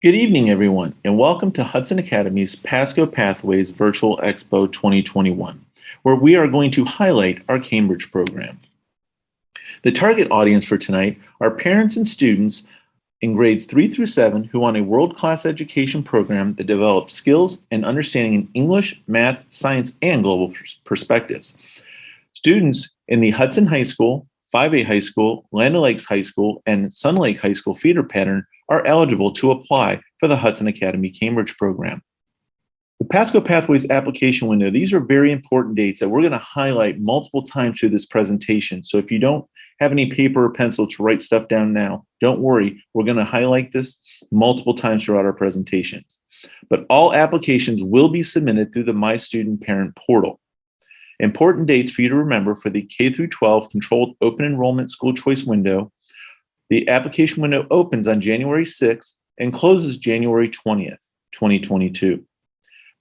Good evening, everyone, and welcome to Hudson Academy's Pasco Pathways Virtual Expo 2021, where we are going to highlight our Cambridge program. The target audience for tonight are parents and students in grades 3 through 7 who want a world-class education program that develops skills and understanding in English, math, science, and global perspectives. Students in the Hudson High School, 5A High School, Land O'Lakes High School, and Sun Lake High School feeder pattern are eligible to apply for the Hudson Academy Cambridge program. The Pasco Pathways application window, these are very important dates that we're going to highlight multiple times through this presentation. So if you don't have any paper or pencil to write stuff down now, don't worry, we're going to highlight this multiple times throughout our presentations. But all applications will be submitted through the My Student Parent portal. Important dates for you to remember for the K through 12 controlled open enrollment school choice window. The application window opens on January 6th and closes January 20th, 2022.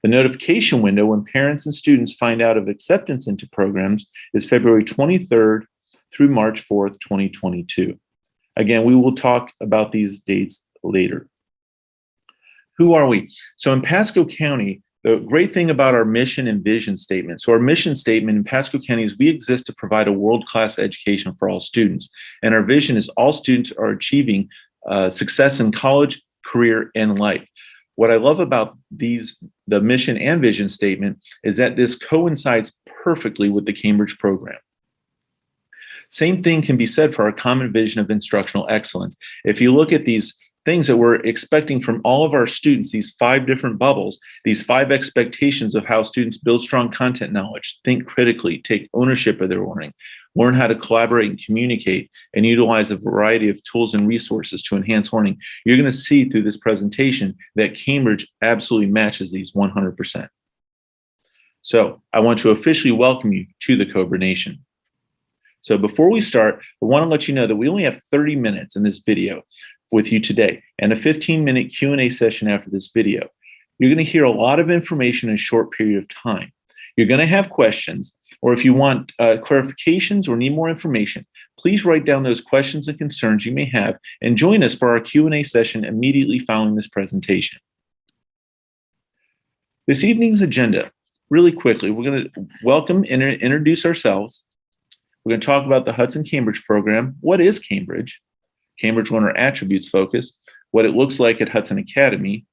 The notification window when parents and students find out of acceptance into programs is February 23rd through March 4th, 2022. Again, we will talk about these dates later. Who are we? So in Pasco County, the great thing about our mission and vision statement. So our mission statement in Pasco County is we exist to provide a world-class education for all students. And our vision is all students are achieving success in college, career, and life. What I love about the mission and vision statement is that this coincides perfectly with the Cambridge program. Same thing can be said for our common vision of instructional excellence. If you look at these things that we're expecting from all of our students, these 5 different bubbles, these 5 expectations of how students build strong content knowledge, think critically, take ownership of their learning, learn how to collaborate and communicate, and utilize a variety of tools and resources to enhance learning. You're going to see through this presentation that Cambridge absolutely matches these 100%. So I want to officially welcome you to the Cobra Nation. So before we start, I want to let you know that we only have 30 minutes in this video with you today and a 15-minute Q&A session after this video. You're going to hear a lot of information in a short period of time. You're going to have questions, or if you want clarifications or need more information, please write down those questions and concerns you may have and join us for our Q&A session immediately following this presentation. This evening's agenda, really quickly, we're going to welcome and introduce ourselves. We're going to talk about the Hudson Cambridge program. What is Cambridge? Cambridge Learner Attributes Focus, what it looks like at Hudson Academy,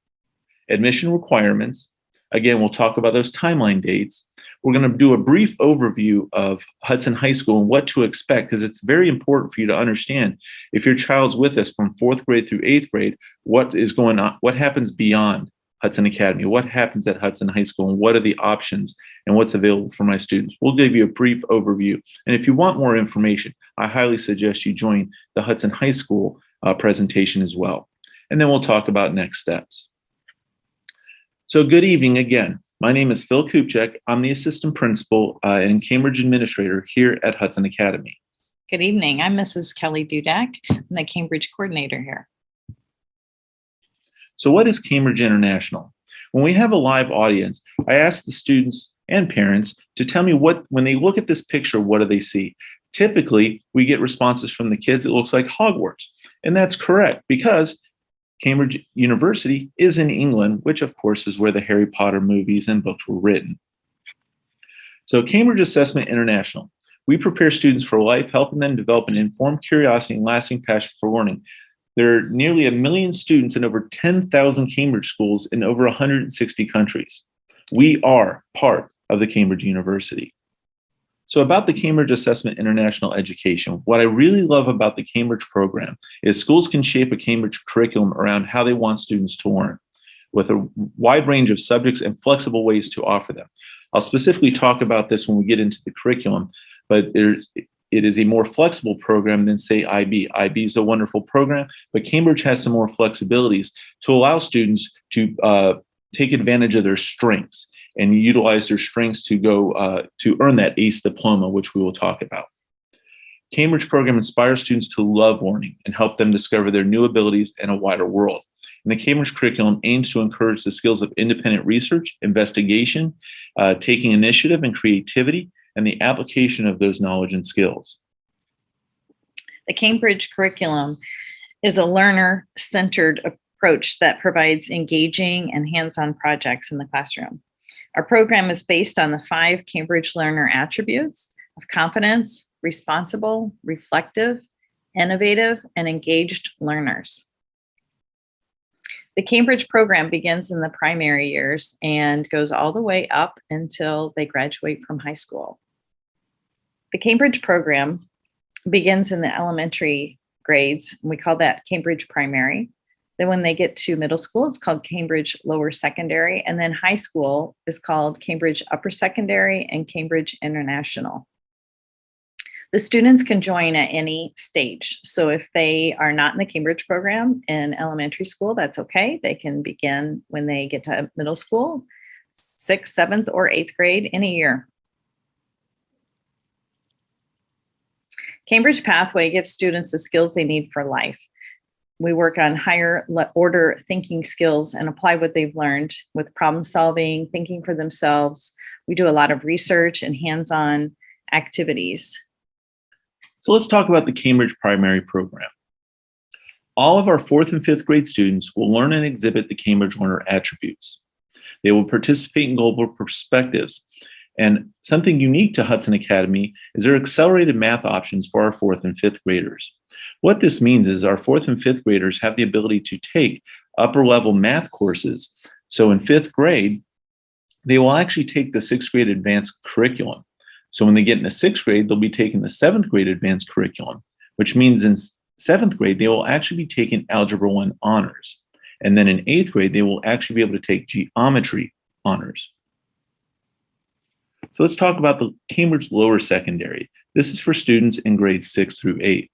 admission requirements. Again, we'll talk about those timeline dates. We're going to do a brief overview of Hudson High School and what to expect, because it's very important for you to understand if your child's with us from 4th grade through 8th grade, what is going on, what happens beyond Hudson Academy, what happens at Hudson High School, and what are the options and what's available for my students. We'll give you a brief overview. And if you want more information, I highly suggest you join the Hudson High School presentation as well. And then we'll talk about next steps. So good evening again. My name is Phil Kupchak. I'm the assistant principal and Cambridge administrator here at Hudson Academy. Good evening. I'm Mrs. Kelly Dudak. I'm the Cambridge coordinator here. So what is Cambridge International? When we have a live audience, I ask the students and parents to tell me when they look at this picture, what do they see? Typically, we get responses from the kids, it looks like Hogwarts. And that's correct, because Cambridge University is in England, which of course is where the Harry Potter movies and books were written. So Cambridge Assessment International. We prepare students for life, helping them develop an informed curiosity and lasting passion for learning. There are nearly 1 million students in over 10,000 Cambridge schools in over 160 countries. We are part of the Cambridge University. So about the Cambridge Assessment International Education, what I really love about the Cambridge program is schools can shape a Cambridge curriculum around how they want students to learn, with a wide range of subjects and flexible ways to offer them. I'll specifically talk about this when we get into the curriculum, but it is a more flexible program than, say, IB. IB is a wonderful program, but Cambridge has some more flexibilities to allow students to take advantage of their strengths and utilize their strengths to go to earn that ACE diploma, which we will talk about. Cambridge program inspires students to love learning and help them discover their new abilities in a wider world. And the Cambridge curriculum aims to encourage the skills of independent research, investigation, taking initiative and creativity, and the application of those knowledge and skills. The Cambridge curriculum is a learner-centered approach that provides engaging and hands-on projects in the classroom. Our program is based on the 5 Cambridge learner attributes of confidence, responsible, reflective, innovative, and engaged learners. The Cambridge program begins in the primary years and goes all the way up until they graduate from high school. The Cambridge program begins in the elementary grades. We call that Cambridge primary. Then when they get to middle school, it's called Cambridge lower secondary. And then high school is called Cambridge upper secondary and Cambridge international. The students can join at any stage. So if they are not in the Cambridge program in elementary school, that's okay. They can begin when they get to middle school, 6th, 7th, or 8th grade in a year. Cambridge Pathway gives students the skills they need for life. We work on higher order thinking skills and apply what they've learned with problem solving, thinking for themselves. We do a lot of research and hands-on activities. So let's talk about the Cambridge primary program. All of our 4th and 5th grade students will learn and exhibit the Cambridge learner attributes. They will participate in global perspectives. And something unique to Hudson Academy is there are accelerated math options for our 4th and 5th graders. What this means is our 4th and 5th graders have the ability to take upper level math courses. So in 5th grade, they will actually take the 6th grade advanced curriculum. So when they get into 6th grade, they'll be taking the 7th grade advanced curriculum, which means in 7th grade, they will actually be taking Algebra 1 honors. And then in 8th grade, they will actually be able to take geometry honors. So let's talk about the Cambridge lower secondary. This is for students in grades 6 through 8.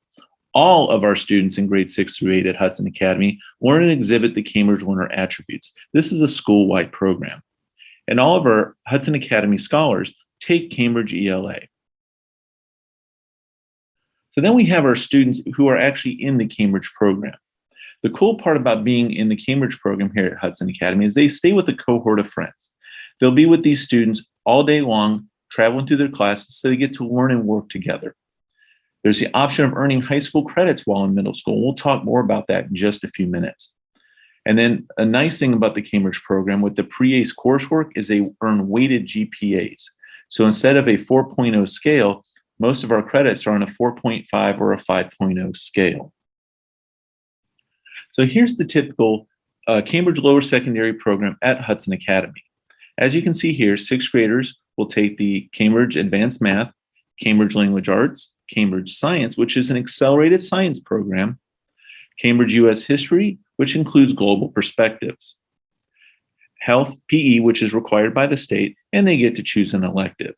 All of our students in grades 6 through 8 at Hudson Academy learn and exhibit the Cambridge learner attributes. This is a school-wide program. And all of our Hudson Academy scholars take Cambridge ELA. So then we have our students who are actually in the Cambridge program. The cool part about being in the Cambridge program here at Hudson Academy is they stay with a cohort of friends. They'll be with these students all day long, traveling through their classes, so they get to learn and work together. There's the option of earning high school credits while in middle school. We'll talk more about that in just a few minutes. And then a nice thing about the Cambridge program with the pre-ACE coursework is they earn weighted GPAs. So instead of a 4.0 scale, most of our credits are on a 4.5 or a 5.0 scale. So here's the typical Cambridge lower secondary program at Hudson Academy. As you can see here, 6th graders will take the Cambridge Advanced Math, Cambridge Language Arts, Cambridge Science, which is an accelerated science program, Cambridge US History, which includes global perspectives, Health PE, which is required by the state, and they get to choose an elective.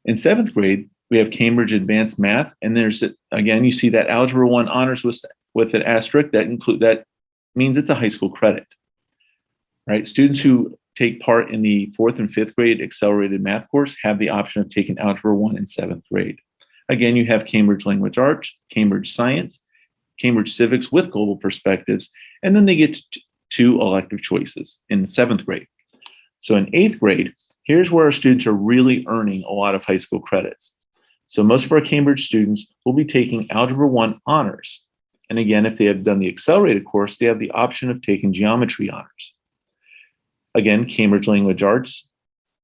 In 7th grade, we have Cambridge Advanced Math, and there's, again, you see that Algebra 1 honors with an asterisk. That means it's a high school credit, right? Students who take part in the 4th and 5th grade accelerated math course have the option of taking Algebra 1 in 7th grade. Again, you have Cambridge Language Arts, Cambridge Science, Cambridge Civics with global perspectives, and then they get 2 elective choices in 7th grade. So in 8th grade, here's where our students are really earning a lot of high school credits. So most of our Cambridge students will be taking Algebra 1 honors. And again, if they have done the accelerated course, they have the option of taking geometry honors. Again, Cambridge Language Arts,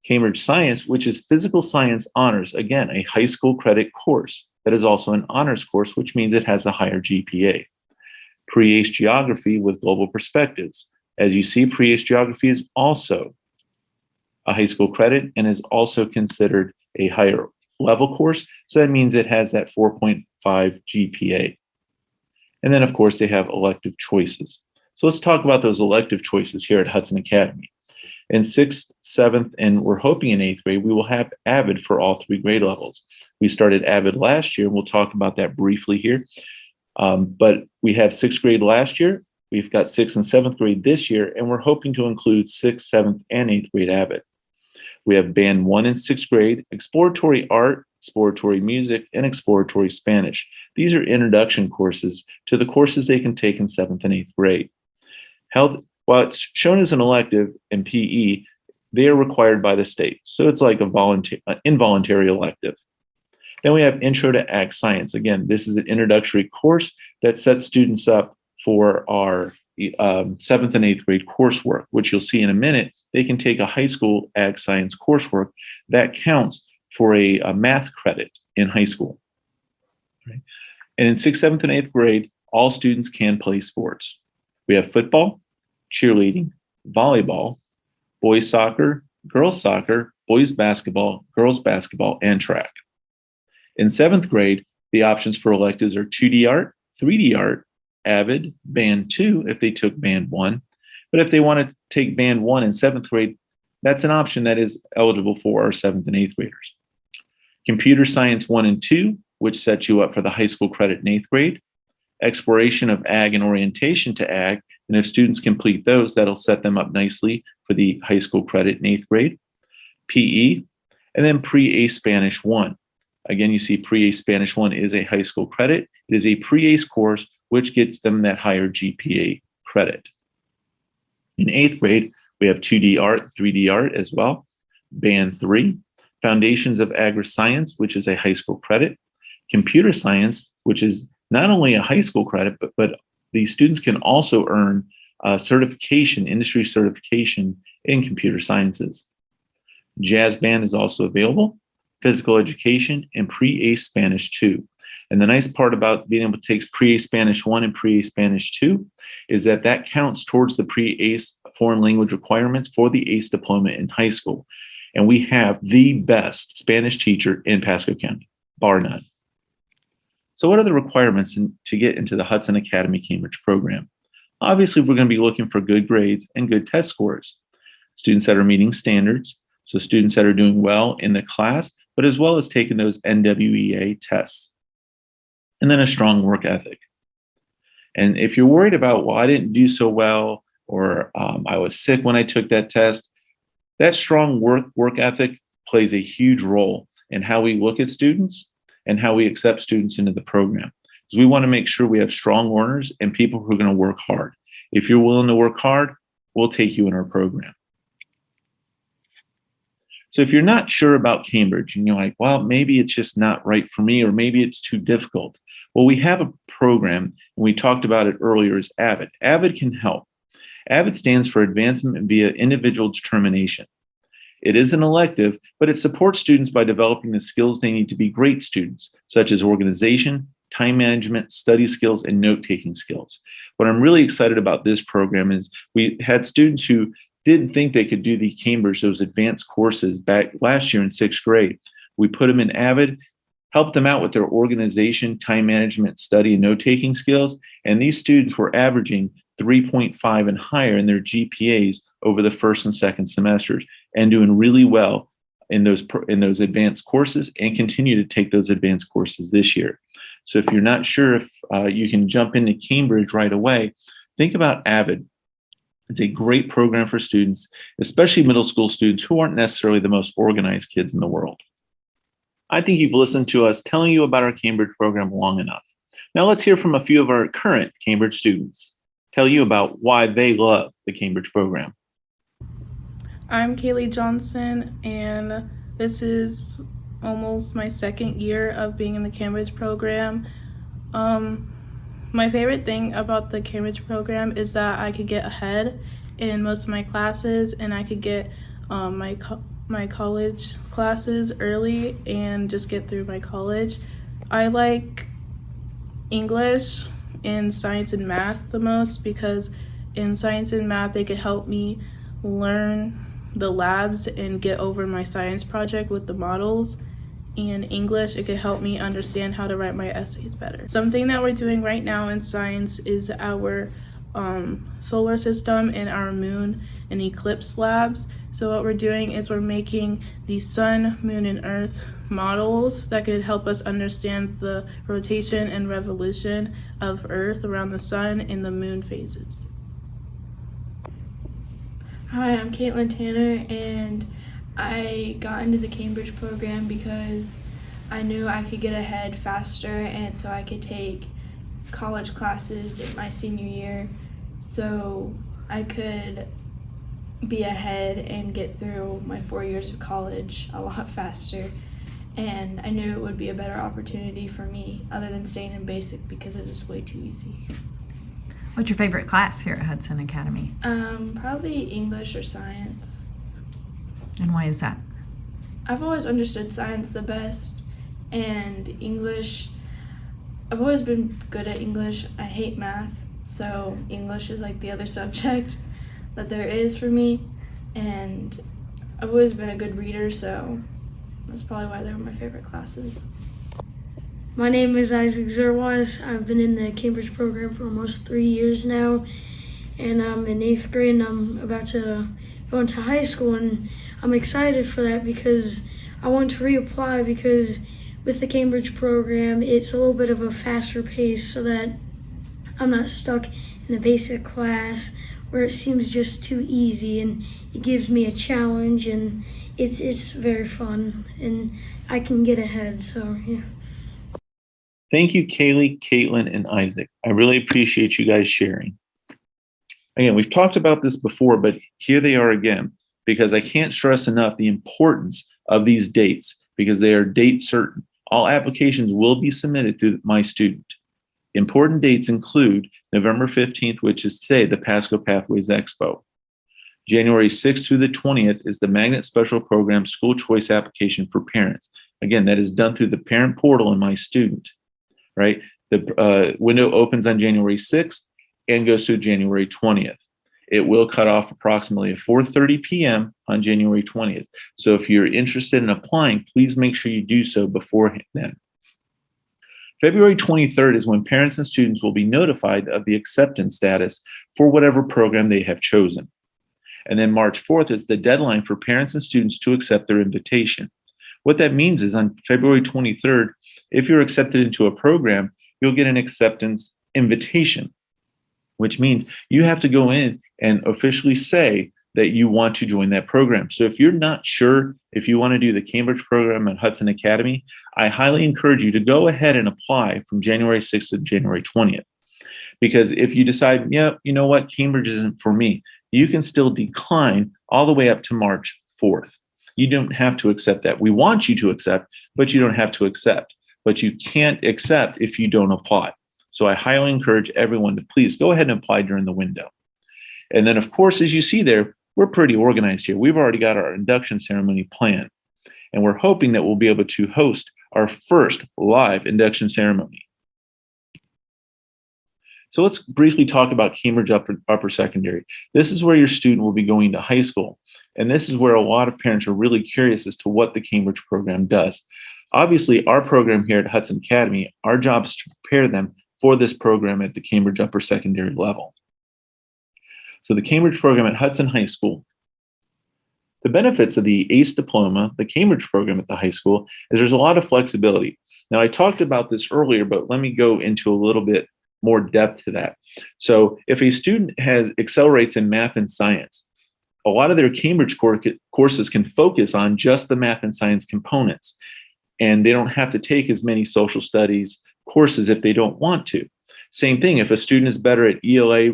Cambridge Science, which is physical science honors. Again, a high school credit course that is also an honors course, which means it has a higher GPA. Pre-ACE Geography with global perspectives. As you see, pre-ACE Geography is also a high school credit and is also considered a higher level course. So that means it has that 4.5 GPA. And then, of course, they have elective choices. So let's talk about those elective choices here at Hudson Academy. In 6th, 7th, and we're hoping in 8th grade, we will have AVID for all 3 grade levels. We started AVID last year, and we'll talk about that briefly here. But we have 6th grade last year, we've got 6th and 7th grade this year, and we're hoping to include 6th, 7th, and 8th grade AVID. We have Band 1 in 6th grade, Exploratory Art, Exploratory Music, and Exploratory Spanish. These are introduction courses to the courses they can take in 7th and 8th grade. Health, while it's shown as an elective in PE, they are required by the state. So it's like an involuntary elective. Then we have Intro to Ag Science. Again, this is an introductory course that sets students up for our 7th and 8th grade coursework, which you'll see in a minute. They can take a high school ag science coursework that counts for a math credit in high school. Right? And in 6th, 7th, and 8th grade, all students can play sports. We have football, cheerleading, volleyball, boys soccer, boys basketball, girls basketball, and track. In 7th grade, the options for electives are 2D art, 3D art, Avid, Band 2 if they took Band 1. But if they want to take Band 1 in 7th grade, that's an option that is eligible for our 7th and 8th graders. Computer Science 1 and 2, which sets you up for the high school credit in 8th grade. Exploration of Ag and Orientation to Ag, and if students complete those, that'll set them up nicely for the high school credit in 8th grade. PE, and then Pre-ACE Spanish 1. Again, you see Pre-ACE Spanish 1 is a high school credit. It is a pre-ACE course, which gets them that higher GPA credit. In 8th grade, we have 2D art, 3D art as well. Band 3, Foundations of Agri-Science, which is a high school credit. Computer Science, which is not only a high school credit, but these students can also earn certification, industry certification in computer sciences. Jazz Band is also available, Physical Education, and Pre-ACE Spanish 2. And the nice part about being able to take Pre-ACE Spanish 1 and Pre-ACE Spanish 2 is that that counts towards the Pre-ACE foreign language requirements for the ACE diploma in high school. And we have the best Spanish teacher in Pasco County, bar none. So what are the requirements to get into the Hudson Academy Cambridge program? Obviously, we're going to be looking for good grades and good test scores. Students that are meeting standards, so students that are doing well in the class, but as well as taking those NWEA tests. And then a strong work ethic. And if you're worried about, well, I didn't do so well, or I was sick when I took that test, that strong work ethic plays a huge role in how we look at students and how we accept students into the program. Because we want to make sure we have strong learners and people who are going to work hard. If you're willing to work hard, we'll take you in our program. So if you're not sure about Cambridge and you're like, well, maybe it's just not right for me, or maybe it's too difficult. Well, we have a program, and we talked about it earlier, is AVID. AVID can help. AVID stands for Advancement via Individual Determination. It is an elective, but it supports students by developing the skills they need to be great students, such as organization, time management, study skills, and note-taking skills. What I'm really excited about this program is we had students who didn't think they could do the Cambridge, those advanced courses back last year in 6th grade. We put them in AVID, helped them out with their organization, time management, study, and note-taking skills, and these students were averaging 3.5 and higher in their GPAs over the first and second semesters, and doing really well in those advanced courses, and continue to take those advanced courses this year. So if you're not sure if you can jump into Cambridge right away, think about AVID. It's a great program for students, especially middle school students who aren't necessarily the most organized kids in the world. I think you've listened to us telling you about our Cambridge program long enough. Now let's hear from a few of our current Cambridge students, tell you about why they love the Cambridge program. I'm Kaylee Johnson, and this is almost my 2nd year of being in the Cambridge program. My favorite thing about the Cambridge program is that I could get ahead in most of my classes, and I could get my college classes early and just get through my college. I like English and science and math the most, because in science and math they could help me learn the labs and get over my science project with the models. In English, it could help me understand how to write my essays better. Something that we're doing right now in science is our solar system and our moon and eclipse labs. So what we're doing is we're making the sun, moon, and earth models that could help us understand the rotation and revolution of Earth around the sun and the moon phases. Hi, I'm Caitlin Tanner, and I got into the Cambridge program because I knew I could get ahead faster, and so I could take college classes in my senior year so I could be ahead and get through my 4 years of college a lot faster. And I knew it would be a better opportunity for me other than staying in basic because it was way too easy. What's your favorite class here at Hudson Academy? Probably English or science. And why is that? I've always understood science the best, and English, I've always been good at English. I hate math, so English is like the other subject that there is for me, and I've always been a good reader, so that's probably why they're my favorite classes. My name is Isaac Zerwas. I've been in the Cambridge program for almost 3 years now, and I'm in 8th grade, and I'm about to go into high school, and I'm excited for that because I want to reapply, because with the Cambridge program, it's a little bit of a faster pace so that I'm not stuck in a basic class where it seems just too easy, and it gives me a challenge, and it's very fun, and I can get ahead, so yeah. Thank you, Kaylee, Caitlin, and Isaac. I really appreciate you guys sharing. Again, we've talked about this before, but here they are again, because I can't stress enough the importance of these dates, because they are date certain. All applications will be submitted through My Student. Important dates include November 15th, which is today, the Pasco Pathways Expo. January 6th through the 20th is the Magnet Special Program School Choice Application for parents. Again, that is done through the parent portal in My Student, right? The window opens on January 6th and goes through January 20th. It will cut off approximately at 4:30 p.m. on January 20th. So if you're interested in applying, please make sure you do so before then. February 23rd is when parents and students will be notified of the acceptance status for whatever program they have chosen. And then March 4th is the deadline for parents and students to accept their invitation. What that means is on February 23rd, if you're accepted into a program, you'll get an acceptance invitation, which means you have to go in and officially say that you want to join that program. So if you're not sure if you want to do the Cambridge program at Hudson Academy, I highly encourage you to go ahead and apply from January 6th to January 20th. Because if you decide, yeah, you know what, Cambridge isn't for me, you can still decline all the way up to March 4th. You don't have to accept that. We want you to accept, but you don't have to accept. But you can't accept if you don't apply. So I highly encourage everyone to please go ahead and apply during the window. And then, of course, as you see there, we're pretty organized here. We've already got our induction ceremony planned. And we're hoping that we'll be able to host our first live induction ceremony. So let's briefly talk about Cambridge Upper Secondary. This is where your student will be going to high school. And this is where a lot of parents are really curious as to what the Cambridge program does. Obviously, our program here at Hudson Academy, our job is to prepare them for this program at the Cambridge Upper Secondary level. So the Cambridge program at Hudson High School. The benefits of the ACE diploma, the Cambridge program at the high school, is there's a lot of flexibility. Now, I talked about this earlier, but let me go into a little bit more depth to that. So if a student accelerates in math and science, a lot of their Cambridge courses can focus on just the math and science components, and they don't have to take as many social studies courses if they don't want to. Same thing, if a student is better at ELA,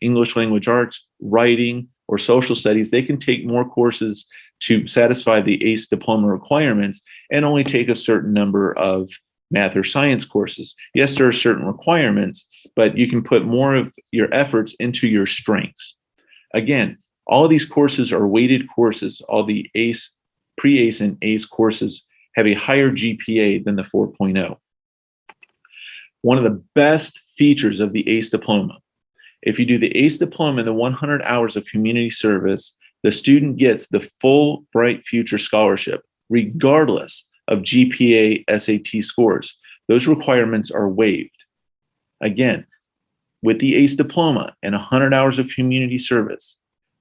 English language arts, writing, or social studies, they can take more courses to satisfy the ACE diploma requirements and only take a certain number of math or science courses. Yes, there are certain requirements, but you can put more of your efforts into your strengths. Again, all of these courses are weighted courses. All the ACE, pre-ACE, and ACE courses have a higher GPA than the 4.0. One of the best features of the ACE diploma, if you do the ACE diploma in the 100 hours of community service, the student gets the full Bright Future Scholarship, regardless of GPA SAT scores. Those requirements are waived. Again, with the ACE diploma and 100 hours of community service,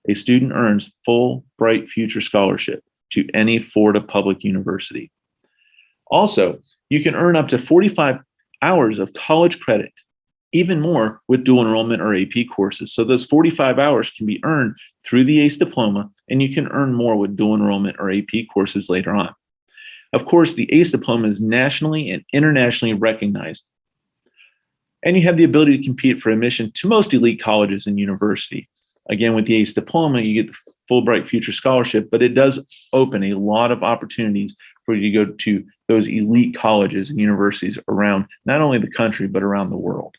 a student earns full Bright Future Scholarship to any Florida public university. Also, you can earn up to 45 hours of college credit, even more with dual enrollment or AP courses. So those 45 hours can be earned through the ACE diploma, and you can earn more with dual enrollment or AP courses later on. Of course, the ACE diploma is nationally and internationally recognized. And you have the ability to compete for admission to most elite colleges and university. Again, with the ACE diploma, you get the Fulbright Future Scholarship, but it does open a lot of opportunities for you to go to those elite colleges and universities around not only the country, but around the world.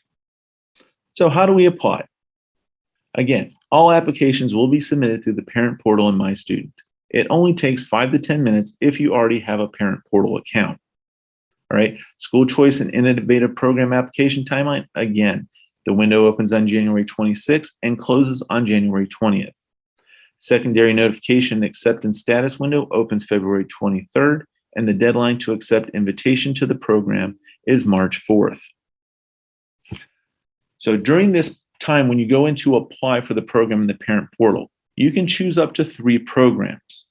So how do we apply? Again, all applications will be submitted through the parent portal in My Student. It only takes 5 to 10 minutes if you already have a parent portal account. All right, school choice and innovative program application timeline. Again, the window opens on January 26th and closes on January 20th. Secondary notification acceptance status window opens February 23rd, and the deadline to accept invitation to the program is March 4th. So during this time, when you go in to apply for the program in the parent portal, you can choose up to 3 programs.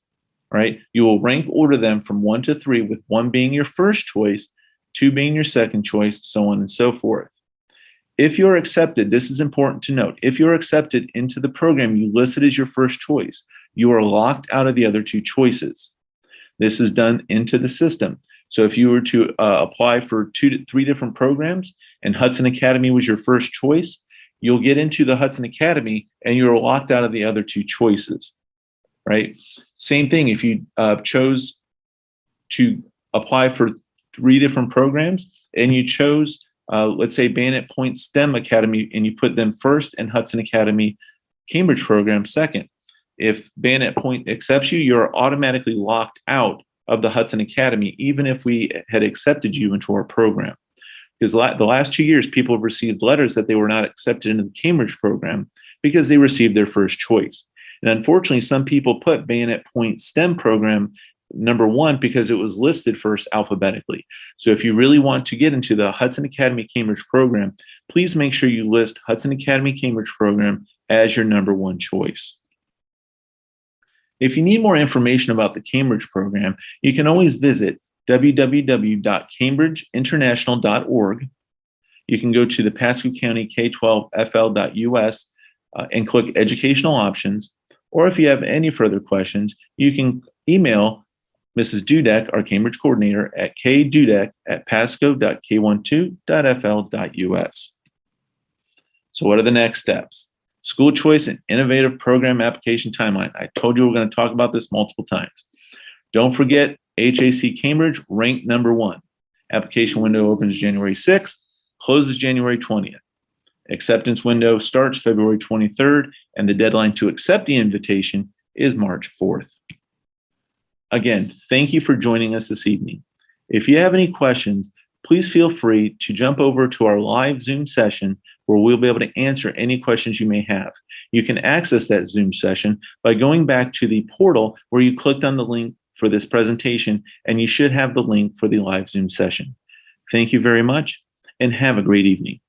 Right? You will rank order them from 1 to 3, with 1 being your first choice, 2 being your second choice, so on and so forth. If you're accepted, this is important to note, if you're accepted into the program you listed as your first choice, you are locked out of the other 2 choices. This is done into the system. So if you were to apply for 2 to 3 different programs and Hudson Academy was your first choice, you'll get into the Hudson Academy and you're locked out of the other 2 choices. Right? Same thing if you chose to apply for 3 different programs and you chose, let's say, Bayonet Point STEM Academy, and you put them first and Hudson Academy Cambridge program second. If Bayonet Point accepts you, you're automatically locked out of the Hudson Academy, even if we had accepted you into our program. Because the last 2 years, people have received letters that they were not accepted into the Cambridge program because they received their first choice. And unfortunately, some people put Bayonet Point STEM program number 1 because it was listed first alphabetically. So if you really want to get into the Hudson Academy Cambridge program, please make sure you list Hudson Academy Cambridge program as your number 1 choice. If you need more information about the Cambridge program, you can always visit www.cambridgeinternational.org. You can go to the Pasco County K12FL.us and click Educational Options. Or if you have any further questions, you can email Mrs. Dudek, our Cambridge coordinator, at kdudek@pasco.k12.fl.us. So what are the next steps? School choice and innovative program application timeline. I told you we're going to talk about this multiple times. Don't forget HAC Cambridge ranked number 1. Application window opens January 6th, closes January 20th. Acceptance window starts February 23rd, and the deadline to accept the invitation is March 4th. Again, thank you for joining us this evening. If you have any questions, please feel free to jump over to our live Zoom session where we'll be able to answer any questions you may have. You can access that Zoom session by going back to the portal where you clicked on the link for this presentation, and you should have the link for the live Zoom session. Thank you very much, and have a great evening.